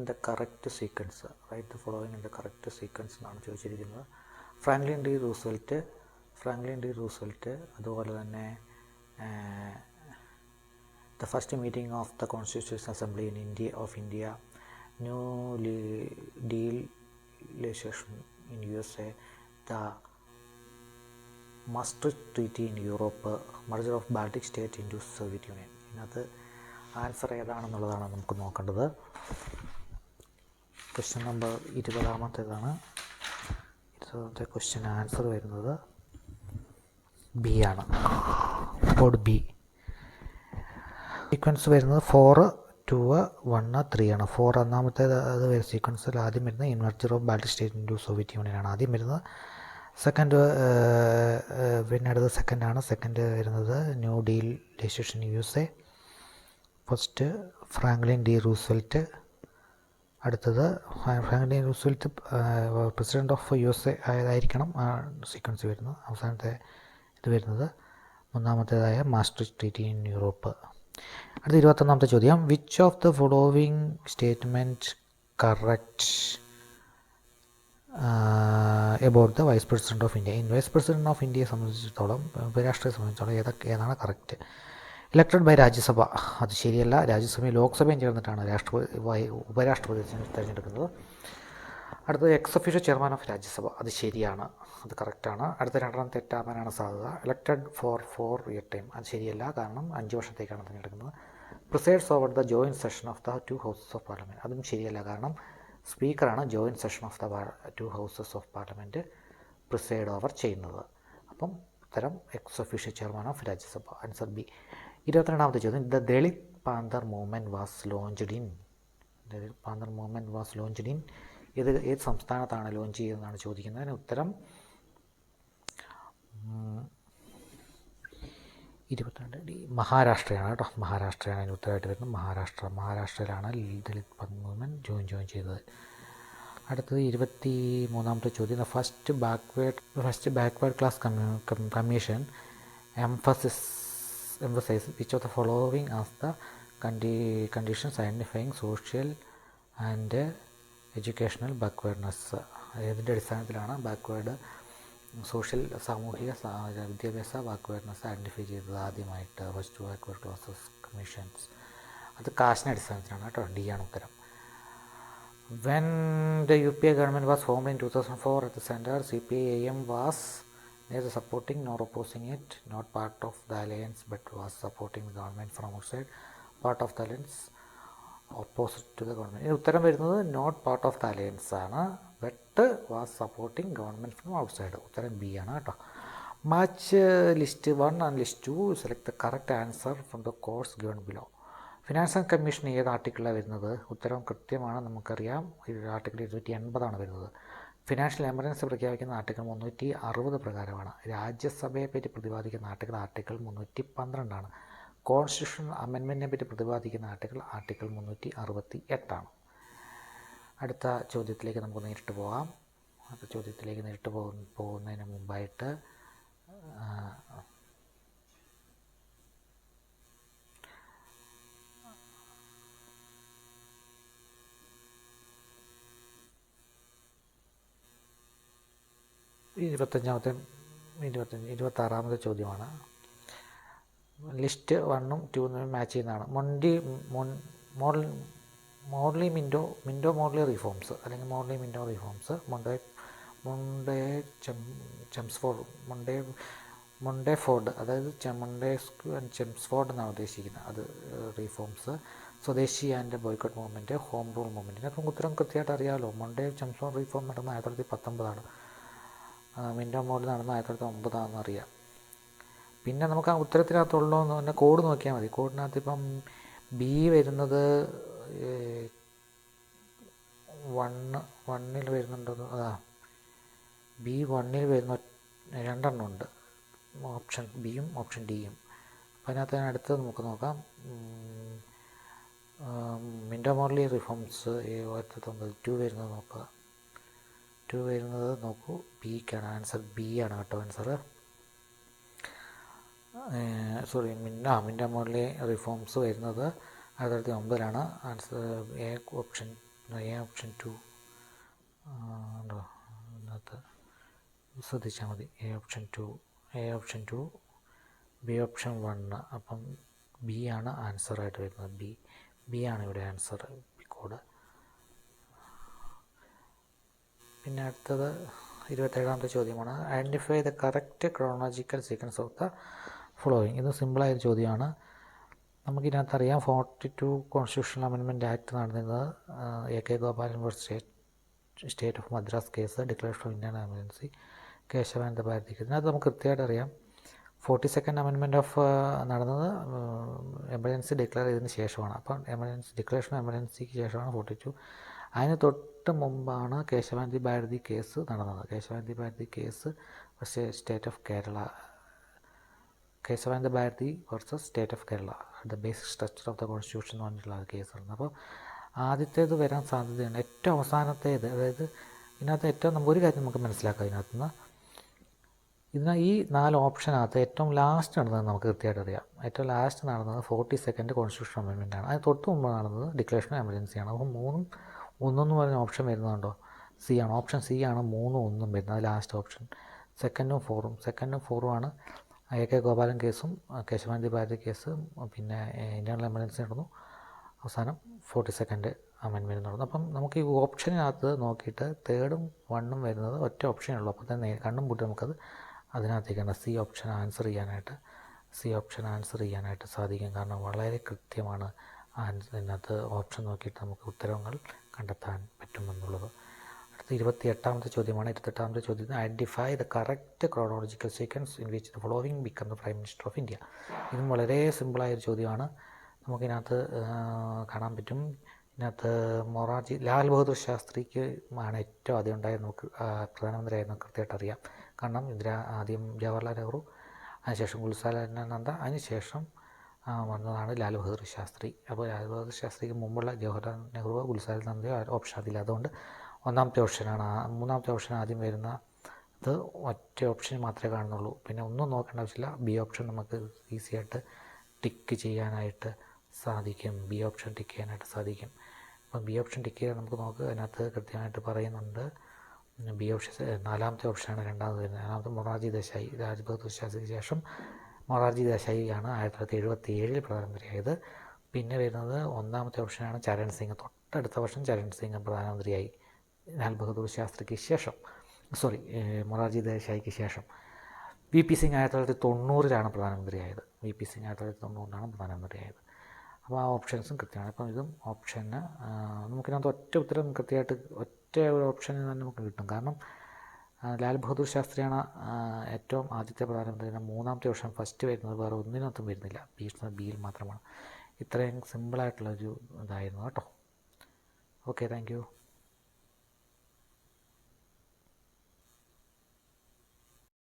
The correct sequence, write the following in the correct sequence എന്നാണ് ചോദിച്ചിരിക്കുന്നത്. Franklin D Roosevelt, അതുപോലെ തന്നെ the first meeting of the constitution assembly in India, new deal legislation in USA, the Maastricht Treaty in Europe, merger of Baltic States into Soviet Union. ഇതിനകത്ത് answer ഏതാണെന്നുള്ളതാണ് നമുക്ക് നോക്കേണ്ടത്. Question number 20-ാമത്തേതാണ്. 20-ാമത്തെ question answer വരുന്നത് B ആണ്. Code B. Sequence വരുന്നത് 4, 2, 1, 3 ആണ്. 4 ഒന്നാമത്തേത് അത് സീക്വൻസിൽ ആദ്യം വരുന്നത് ഇൻവെർജർ of Baltic state into Soviet Union ആണ് ആദ്യം വരുന്നത്. സെക്കൻഡ് പിന്നെ അടുത്തത് സെക്കൻഡാണ്. സെക്കൻഡ് വരുന്നത് new deal legislation USA. First Franklin D Roosevelt. അടുത്തത് Franklin D Roosevelt president of USA ആയതായിരിക്കണം ആ സീക്വൻസ് വരുന്നത്. അവസാനത്തെ ഇത് വരുന്നത് മൂന്നാമത്തേതായ മാസ്ട്രിക്റ്റ് ട്രീറ്റി ഇൻ യൂറോപ്പ്. അടുത്ത 21-ാമത്തെ ചോദ്യം. Which of the following statement correct about the vice president of India? Vice president of ഇന്ത്യയെ സംബന്ധിച്ചിടത്തോളം, ഉപരാഷ്ട്രയെ സംബന്ധിച്ചിടത്തോളം ഏതാണ് കറക്റ്റ്? ഇലക്റ്റഡ് ബൈ രാജ്യസഭ, അത് ശരിയല്ല. രാജ്യസഭയും ലോക്സഭയും ചേർന്നിട്ടാണ് ഉപരാഷ്ട്രപതി തിരഞ്ഞെടുക്കുന്നത്. അടുത്തത് X officio chairman of Rajya Sabha, അത് ശരിയാണ്, അത് കറക്റ്റാണ്. അടുത്ത രണ്ടെണ്ണം തെറ്റാവാനാണ് സാധ്യത. ഇലക്റ്റഡ് ഫോർ 4 ഇയർ ടൈം, അത് ശരിയല്ല, കാരണം 5 വർഷത്തേക്കാണ് തിരഞ്ഞെടുക്കുന്നത്. Presides over the joint session of the 2 houses of parliament, അതും ശരിയല്ല, കാരണം സ്പീക്കറാണ് joint session of the 2 houses of parliament preside over ചെയ്യുന്നത്. അപ്പം ഉത്തരം ex officio chairman of Rajya Sabha, answer B. 22-ാമത്തെ ചോദ്യം. The Dalit Panther movement was launched in ഏത് സംസ്ഥാനത്താണ് ലോഞ്ച് ചെയ്തതെന്നാണ് ചോദിക്കുന്നത്. അതിന് ഉത്തരം 22 മഹാരാഷ്ട്രയാണ് കേട്ടോ. മഹാരാഷ്ട്രയാണ് അതിന് ഉത്തരമായിട്ട് വരുന്നത്. മഹാരാഷ്ട്രയിലാണ് ദളിത് മൂവ്മെൻറ്റ് ജോയിൻ ചെയ്തത്. അടുത്തത് 23-ാമത്തെ ചോദ്യം. The first backward class commission emphasize which of the following as the conditions identifying social and educational backwardness? ഏതിൻ്റെ അടിസ്ഥാനത്തിലാണ് സാമൂഹിക വിദ്യാഭ്യാസ ബാക്ക്വേർഡ്നെസ് ഐഡൻറ്റിഫൈ ചെയ്തത് ആദ്യമായിട്ട്? ഫസ്റ്റ് ബാക്ക്വേർഡ് ക്ലാസസ് കമ്മീഷൻസ്, അത് കാസ്റ്റിൻ്റെ അടിസ്ഥാനത്തിലാണ് കേട്ടോ. ഡി ആണ് ഉത്തരം. When the UPA government was formed in 2004 at the center, CPIM was neither supporting nor opposing it, not part of the alliance but was supporting the government from outside, part of the alliance, opposite to the government. ഇതിന് ഉത്തരം വരുന്നത് not part of the alliance ആണ്, but was supporting government from outside. ഉത്തരം B ആണ് കേട്ടോ. Match list 1 and list 2, select the correct answer from the course given below. Finance and commission ഏത് ആർട്ടിക്കിളാണ് വരുന്നത്? ഉത്തരം കൃത്യമാണ്, നമുക്കറിയാം. ആർട്ടിക്കിൾ 280 വരുന്നത്. ഫിനാൻഷ്യൽ എമർജൻസി പ്രഖ്യാപിക്കുന്ന ആർട്ടിക്കിൾ 360 പ്രകാരമാണ്. രാജ്യസഭയെ പറ്റി പ്രതിപാദിക്കുന്ന ആർട്ടിക്കിൾ 312 കോൺസ്റ്റിറ്റ്യൂഷൻ അമെൻമെൻറ്റിനെ പറ്റി പ്രതിപാദിക്കുന്ന ആർട്ടിക്കിൾ 368. അടുത്ത ചോദ്യത്തിലേക്ക് നമുക്ക് നേരിട്ട് പോകാം. അടുത്ത ചോദ്യത്തിലേക്ക് നേരിട്ട് പോകുന്നതിന് മുമ്പായിട്ട് ഇരുപത്താറാമത്തെ ചോദ്യമാണ്. ലിസ്റ്റ് 1ഉം 2ഉം മാച്ച് ചെയ്യുന്നതാണ്. മോർലി റിഫോംസ് അല്ലെങ്കിൽ മോർലി റിഫോംസ് മൊണ്ടേഫോർഡ്, അതായത് ചെംസ്ഫോർഡ് എന്നാണ് ഉദ്ദേശിക്കുന്നത്. അത് റിഫോംസ്. സ്വദേശി and boycott movement, home rule movement. ഇതിനകത്ത് ഉത്തരം കൃത്യമായിട്ട് അറിയാമല്ലോ. ചെംസ്ഫോർഡ് റിഫോം നടന്നത് 1919. മിൻറ്റോ മോർലി നടന്നത് 1909 അറിയാം. പിന്നെ നമുക്ക് ആ ഉത്തരത്തിനകത്തുള്ളൂ എന്ന് പറഞ്ഞാൽ കോഡ് നോക്കിയാൽ മതി. കോഡിനകത്ത് ഇപ്പം ബി വരുന്നത് 1 വരുന്നുണ്ടോ? ബി 1 വരുന്ന 2 ഉണ്ട്, ഓപ്ഷൻ ബിയും ഓപ്ഷൻ ഡിയും. അപ്പോൾ അതിനകത്ത് അടുത്തത് നമുക്ക് നോക്കാം. Minto Morley reforms 1909. 2 വരുന്നത് നോക്കൂ, ബിക്കാണ് ആൻസർ. ബി ആണ് കേട്ടോ ആൻസർ. മിൻറ്റോ മോർലി റിഫോംസ് വരുന്നത് 1909. Answer A option A option 2 ഉണ്ടോ അതിനകത്ത് ശ്രദ്ധിച്ചാൽ മതി. A option 2 B option 1. അപ്പം ബി ആണ് ആൻസറായിട്ട് വരുന്നത്. ബി ആണ് ഇവിടെ ആൻസർ, കോഡ്. പിന്നെ അടുത്തത് 27ാമത്തെ ചോദ്യമാണ്. Identify the correct chronological sequence of the following. ഇത് സിമ്പിളായൊരു ചോദ്യമാണ്. നമുക്കിതിനകത്തറിയാം 42 കോൺസ്റ്റിറ്റ്യൂഷണൽ അമെൻമെൻറ്റ് ആക്ട് നടന്നത് A K. Gopalan versus state of Madras case, declaration of Indian emergency, Kesavananda Bharati case. ഇതിനകത്ത് നമുക്ക് കൃത്യമായിട്ട് അറിയാം 42nd അമെൻമെൻറ്റ് ഓഫ് നടന്നത് എമർജൻസി ഡിക്ലെയർ ചെയ്തതിന് ശേഷമാണ്. അപ്പം ഡിക്ലറേഷൻ ഓഫ് എമർജൻസിക്ക് ശേഷമാണ് 42. അതിന് തൊട്ട് മുമ്പാണ് കേശവാനന്ദ ഭാരതി കേസ് നടന്നത്. കേശവാനന്ദ ഭാരതി കേസ് പക്ഷേ state of Kerala, Kesavananda Bharati versus state of Kerala, the basic structure of the constitution എന്ന് പറഞ്ഞിട്ടുള്ള കേസ് നടന്നത്. അപ്പോൾ ആദ്യത്തേത് വരാൻ സാധ്യതയുണ്ട്. ഏറ്റവും അവസാനത്തേത്, അതായത് ഇതിനകത്ത് ഏറ്റവും ഒരു കാര്യം നമുക്ക് മനസ്സിലാക്കാം. ഈ 4 ഓപ്ഷനകത്ത് ഏറ്റവും ലാസ്റ്റ് നടന്നത് നമുക്ക് കൃത്യമായിട്ട് അറിയാം. ഏറ്റവും ലാസ്റ്റ് നടന്നത് 42nd കോൺസ്റ്റിറ്റ്യൂഷൻ അമെൻമെൻ്റ് ആണ്. അതിന് തൊട്ട് മുമ്പ് നടന്നത് ഡിക്ലറേഷൻ ഓഫ് എമർജൻസിയാണ്. അപ്പോൾ 3ഉം 1 പറഞ്ഞ ഓപ്ഷൻ വരുന്നുണ്ടോ? സി ആണ്. ഓപ്ഷൻ സി ആണ് 3ഉം 1ഉം വരുന്നത്, ലാസ്റ്റ് ഓപ്ഷൻ. സെക്കൻഡും ഫോറും ആണ് എ.കെ. ഗോപാലൻ കേസും കേശവാനന്ദ ഭാരതി കേസും, പിന്നെ ഇന്റേണൽ എമർജൻസി നടന്നു. അവസാനം 42nd അമെൻമെൻറ്റ് നടന്നു. അപ്പം നമുക്ക് ഈ ഓപ്ഷനകത്ത് നോക്കിയിട്ട് 3ഉം 1ഉം വരുന്നത് ഒറ്റ ഓപ്ഷനേ ഉള്ളൂ. അപ്പോൾ തന്നെ കണ്ണും പൂട്ടി നമുക്കത് അതിനകത്തേക്കാണ് സി ഓപ്ഷൻ ആൻസർ ചെയ്യാനായിട്ട് സാധിക്കും. കാരണം വളരെ കൃത്യമാണ് അതിനകത്ത് ഓപ്ഷൻ നോക്കിയിട്ട് നമുക്ക് ഉത്തരങ്ങൾ കണ്ടെത്താൻ പറ്റുമെന്നുള്ളത്. അടുത്ത 28ാമത്തെ ചോദ്യമാണ്. 28ാമത്തെ ചോദ്യത്തിന് identify the correct chronological sequence in which the following become the prime minister of India. ഇതും വളരെ സിമ്പിളായൊരു ചോദ്യമാണ്. നമുക്കിതിനകത്ത് കാണാൻ പറ്റും. ഇതിനകത്ത് ലാൽ ബഹദൂർ ശാസ്ത്രിക്ക് ആണ് ഏറ്റവും ആദ്യം ഉണ്ടായത്. നമുക്ക് പ്രധാനമന്ത്രിയായിരുന്നു കൃത്യമായിട്ട് അറിയാം. കാരണം ആദ്യം ജവഹർലാൽ നെഹ്റു, അതിനുശേഷം ഗുൽസാനന്ദ, അതിനുശേഷം വന്നതാണ് ലാൽ ബഹദൂർ ശാസ്ത്രി. അപ്പോൾ ലാൽ ബഹദൂർ ശാസ്ത്രിക്ക് മുമ്പുള്ള ജവഹർലാൽ നെഹ്റുവോ ഗുൽസാനന്ദയോ ഓപ്ഷൻ അതില്ല. അതുകൊണ്ട് ഒന്നാമത്തെ ഓപ്ഷനാണ്. മൂന്നാമത്തെ ഓപ്ഷൻ ആദ്യം വരുന്ന അത് ഒറ്റ ഓപ്ഷൻ മാത്രമേ കാണുന്നുള്ളൂ. പിന്നെ ഒന്നും നോക്കേണ്ട ആവശ്യമില്ല. ബി ഓപ്ഷൻ നമുക്ക് ഈസിയായിട്ട് ടിക്ക് ചെയ്യാനായിട്ട് സാധിക്കും. അപ്പം ബി ഓപ്ഷൻ ടിക്ക് ചെയ്യാൻ നമുക്ക് നോക്കുക. അതിനകത്ത് കൃത്യമായിട്ട് പറയുന്നുണ്ട്. ബി ഓപ്ഷൻ 4ാമത്തെ ഓപ്ഷനാണ് രണ്ടാമത് വരുന്നത്. 4ാമത്തെ മൊറാർജി ദേശായി. രാജ് ബഹദൂർ ശാസ്ത്രിക്ക് ശേഷം മൊറാർജി ദേശായിയാണ് 1977 പ്രധാനമന്ത്രിയായത്. പിന്നെ വരുന്നത് 1ാമത്തെ ഓപ്ഷനാണ് ചരൺ സിംഗ്. തൊട്ടടുത്ത വർഷം ചരൺ സിംഗ് പ്രധാനമന്ത്രിയായി ലാൽ ബഹദൂർ ശാസ്ത്രിക്ക് ശേഷം, മൊറാർജി ദേശായിക്ക് ശേഷം. വി പി സിംഗ് 1990 പ്രധാനമന്ത്രിയായത്. പ്രധാനമന്ത്രിയായത്. അപ്പോൾ ആ ഓപ്ഷൻസും കൃത്യമാണ്. അപ്പം ഇതും ഓപ്ഷന് നമുക്കിതിനകത്ത് ഒറ്റ ഉത്തരം കൃത്യമായിട്ട് ഒറ്റ ഒരു ഓപ്ഷനിൽ തന്നെ നമുക്ക് കിട്ടും. കാരണം ലാൽ ബഹദൂർ ശാസ്ത്രിയാണ് ഏറ്റവും ആദ്യത്തെ പ്രധാനമന്ത്രി. 3ാമത്തെ ഓപ്ഷൻ ഫസ്റ്റ് വരുന്നത് വേറെ ഒന്നിനകത്തും വരുന്നില്ല, ബിയിൽ മാത്രമാണ്. ഇത്രയും സിമ്പിളായിട്ടുള്ളൊരു ഇതായിരുന്നു കേട്ടോ. Okay, thank you.